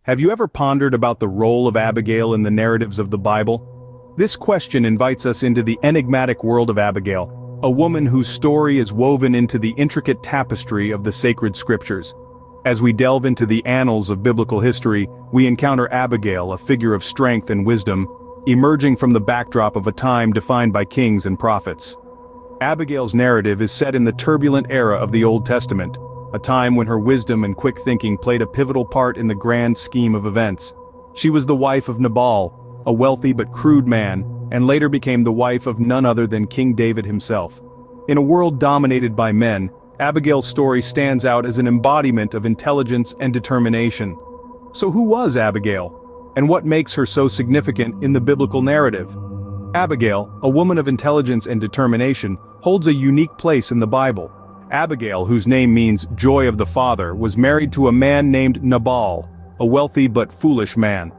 Have you ever pondered about the role of Abigail in the narratives of the Bible? This question invites us into the enigmatic world of Abigail, a woman whose story is woven into the intricate tapestry of the sacred scriptures. As we delve into the annals of biblical history, we encounter Abigail, a figure of strength and wisdom, emerging from the backdrop of a time defined by kings and prophets. Abigail's narrative is set in the turbulent era of the Old Testament, a time when her wisdom and quick thinking played a pivotal part in the grand scheme of events. She was the wife of Nabal, a wealthy but crude man, and later became the wife of none other than King David himself. In a world dominated by men, Abigail's story stands out as an embodiment of intelligence and determination. So who was Abigail? And what makes her so significant in the biblical narrative? Abigail, a woman of intelligence and determination, holds a unique place in the Bible. Abigail, whose name means joy of the father, was married to a man named Nabal, a wealthy but foolish man.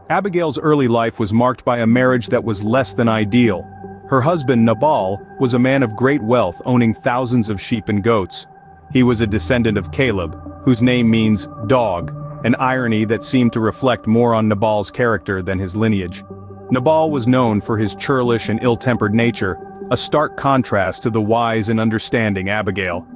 Abigail's early life was marked by a marriage that was less than ideal. Her husband Nabal was a man of great wealth, owning thousands of sheep and goats. He was a descendant of Caleb, whose name means dog, an irony that seemed to reflect more on Nabal's character than his lineage. Nabal was known for his churlish and ill-tempered nature, a stark contrast to the wise and understanding Abigail.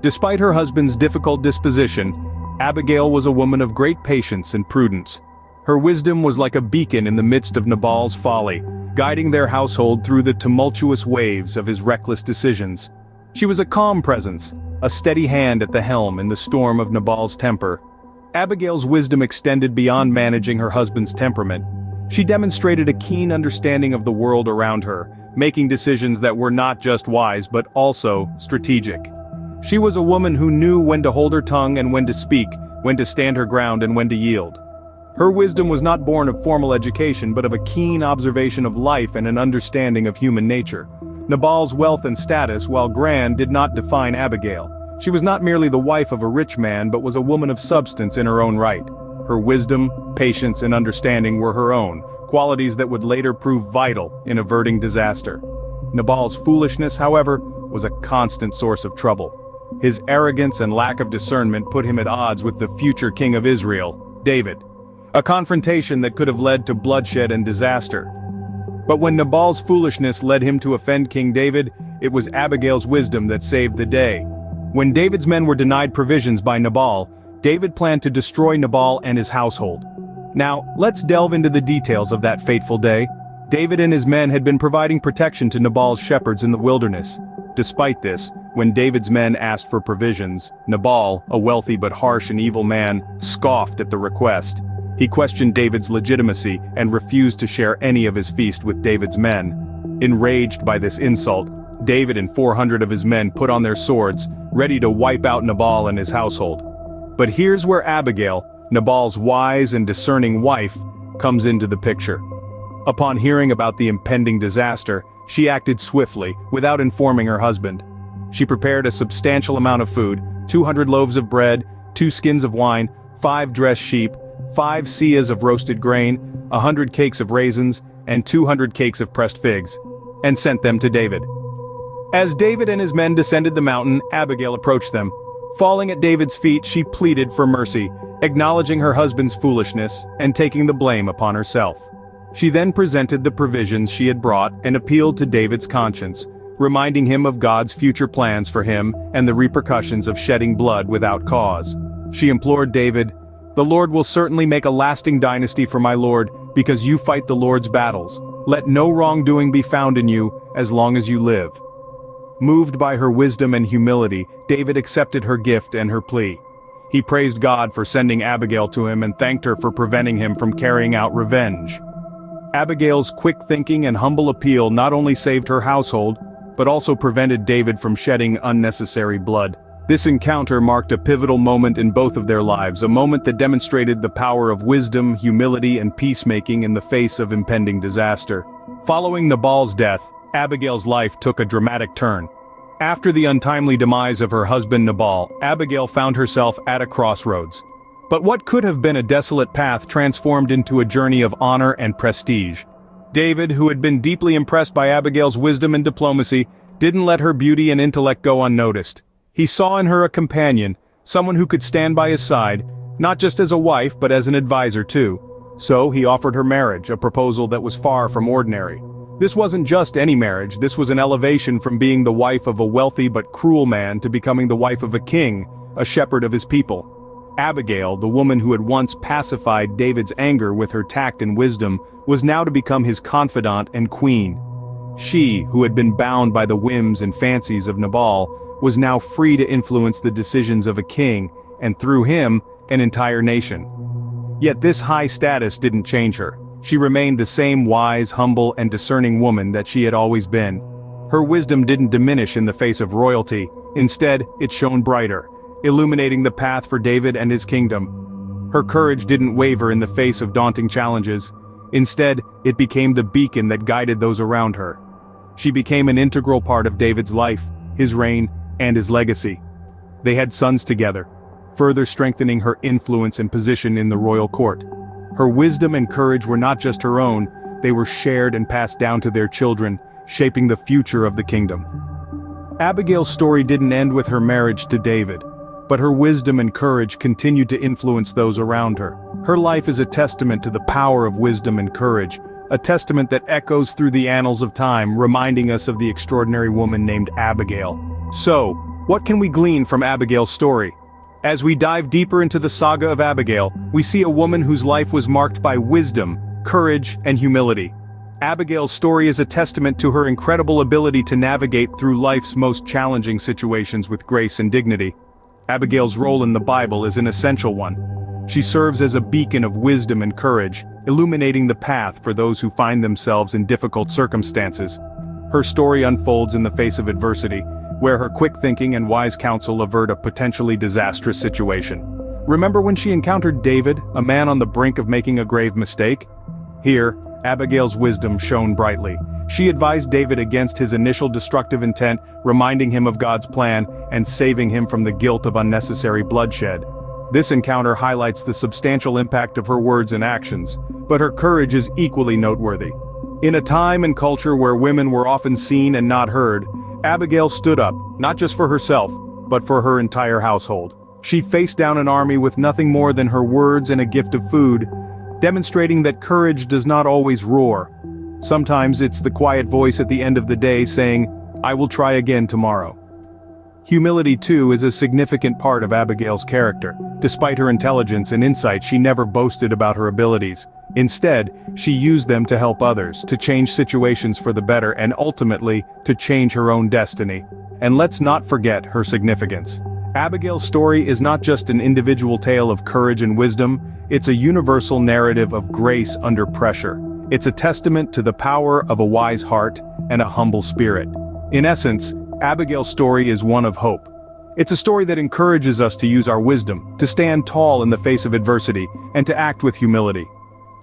Despite her husband's difficult disposition, Abigail was a woman of great patience and prudence. Her wisdom was like a beacon in the midst of Nabal's folly, guiding their household through the tumultuous waves of his reckless decisions. She was a calm presence, a steady hand at the helm in the storm of Nabal's temper. Abigail's wisdom extended beyond managing her husband's temperament. She demonstrated a keen understanding of the world around her, making decisions that were not just wise but also strategic. She was a woman who knew when to hold her tongue and when to speak, when to stand her ground and when to yield. Her wisdom was not born of formal education but of a keen observation of life and an understanding of human nature. Nabal's wealth and status, while grand, did not define Abigail. She was not merely the wife of a rich man but was a woman of substance in her own right. Her wisdom, patience, and understanding were her own, qualities that would later prove vital in averting disaster. Nabal's foolishness, however, was a constant source of trouble. His arrogance and lack of discernment put him at odds with the future king of Israel, David. A confrontation that could have led to bloodshed and disaster. But when Nabal's foolishness led him to offend King David, it was Abigail's wisdom that saved the day. When David's men were denied provisions by Nabal, David planned to destroy Nabal and his household. Now, let's delve into the details of that fateful day. David and his men had been providing protection to Nabal's shepherds in the wilderness. Despite this, when David's men asked for provisions, Nabal, a wealthy but harsh and evil man, scoffed at the request. He questioned David's legitimacy and refused to share any of his feast with David's men. Enraged by this insult, David and 400 of his men put on their swords, ready to wipe out Nabal and his household. But here's where Abigail, Nabal's wise and discerning wife, comes into the picture. Upon hearing about the impending disaster, she acted swiftly, without informing her husband. She prepared a substantial amount of food, 200 loaves of bread, 2 skins of wine, 5 dressed sheep, 5 seahs of roasted grain, 100 cakes of raisins, and 200 cakes of pressed figs, and sent them to David. As David and his men descended the mountain, Abigail approached them. Falling at David's feet, she pleaded for mercy, acknowledging her husband's foolishness and taking the blame upon herself. She then presented the provisions she had brought and appealed to David's conscience, reminding him of God's future plans for him and the repercussions of shedding blood without cause. She implored David, "The Lord will certainly make a lasting dynasty for my lord, because you fight the Lord's battles. Let no wrongdoing be found in you, as long as you live." Moved by her wisdom and humility, David accepted her gift and her plea. He praised God for sending Abigail to him and thanked her for preventing him from carrying out revenge. Abigail's quick thinking and humble appeal not only saved her household, but also prevented David from shedding unnecessary blood. This encounter marked a pivotal moment in both of their lives, a moment that demonstrated the power of wisdom, humility, and peacemaking in the face of impending disaster. Following Nabal's death, Abigail's life took a dramatic turn. After the untimely demise of her husband Nabal, Abigail found herself at a crossroads. But what could have been a desolate path transformed into a journey of honor and prestige. David, who had been deeply impressed by Abigail's wisdom and diplomacy, didn't let her beauty and intellect go unnoticed. He saw in her a companion, someone who could stand by his side, Not just as a wife but as an advisor too. So he offered her marriage, a proposal that was far from ordinary. This wasn't just any marriage, this was an elevation from being the wife of a wealthy but cruel man to becoming the wife of a king, a shepherd of his people. Abigail, the woman who had once pacified David's anger with her tact and wisdom, was now to become his confidant and queen. She, who had been bound by the whims and fancies of Nabal, was now free to influence the decisions of a king, and through him, an entire nation. Yet this high status didn't change her. She remained the same wise, humble, and discerning woman that she had always been. Her wisdom didn't diminish in the face of royalty, instead, it shone brighter, illuminating the path for David and his kingdom. Her courage didn't waver in the face of daunting challenges. Instead, it became the beacon that guided those around her. She became an integral part of David's life, his reign, and his legacy. They had sons together, further strengthening her influence and position in the royal court. Her wisdom and courage were not just her own, they were shared and passed down to their children, shaping the future of the kingdom. Abigail's story didn't end with her marriage to David, but her wisdom and courage continued to influence those around her. Her life is a testament to the power of wisdom and courage, a testament that echoes through the annals of time, reminding us of the extraordinary woman named Abigail. So, what can we glean from Abigail's story? As we dive deeper into the saga of Abigail, we see a woman whose life was marked by wisdom, courage, and humility. Abigail's story is a testament to her incredible ability to navigate through life's most challenging situations with grace and dignity. Abigail's role in the Bible is an essential one. She serves as a beacon of wisdom and courage, illuminating the path for those who find themselves in difficult circumstances. Her story unfolds in the face of adversity, where her quick thinking and wise counsel avert a potentially disastrous situation. Remember when she encountered David, a man on the brink of making a grave mistake? Here, Abigail's wisdom shone brightly. She advised David against his initial destructive intent, reminding him of God's plan and saving him from the guilt of unnecessary bloodshed. This encounter highlights the substantial impact of her words and actions, but her courage is equally noteworthy. In a time and culture where women were often seen and not heard, Abigail stood up, not just for herself, but for her entire household. She faced down an army with nothing more than her words and a gift of food, demonstrating that courage does not always roar. Sometimes it's the quiet voice at the end of the day saying, "I will try again tomorrow." Humility too is a significant part of Abigail's character. Despite her intelligence and insight, she never boasted about her abilities. Instead, she used them to help others, to change situations for the better, and ultimately, to change her own destiny. And let's not forget her significance. Abigail's story is not just an individual tale of courage and wisdom, it's a universal narrative of grace under pressure. It's a testament to the power of a wise heart and a humble spirit. In essence, Abigail's story is one of hope. It's a story that encourages us to use our wisdom, to stand tall in the face of adversity, and to act with humility.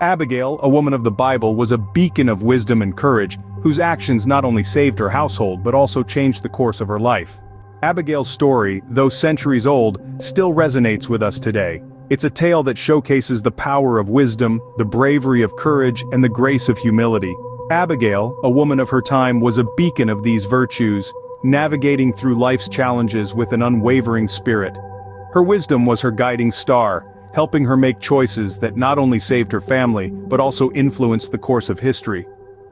Abigail, a woman of the Bible, was a beacon of wisdom and courage, whose actions not only saved her household but also changed the course of her life. Abigail's story, though centuries old, still resonates with us today. It's a tale that showcases the power of wisdom, the bravery of courage, and the grace of humility. Abigail, a woman of her time, was a beacon of these virtues, navigating through life's challenges with an unwavering spirit. Her wisdom was her guiding star, helping her make choices that not only saved her family, but also influenced the course of history.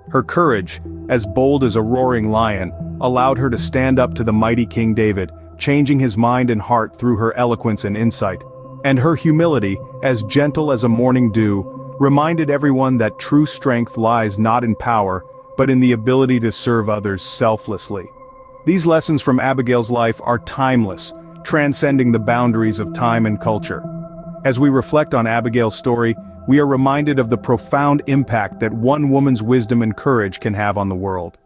Her courage, as bold as a roaring lion, allowed her to stand up to the mighty King David, changing his mind and heart through her eloquence and insight. And her humility, as gentle as a morning dew, reminded everyone that true strength lies not in power, but in the ability to serve others selflessly. These lessons from Abigail's life are timeless, transcending the boundaries of time and culture. As we reflect on Abigail's story, we are reminded of the profound impact that one woman's wisdom and courage can have on the world.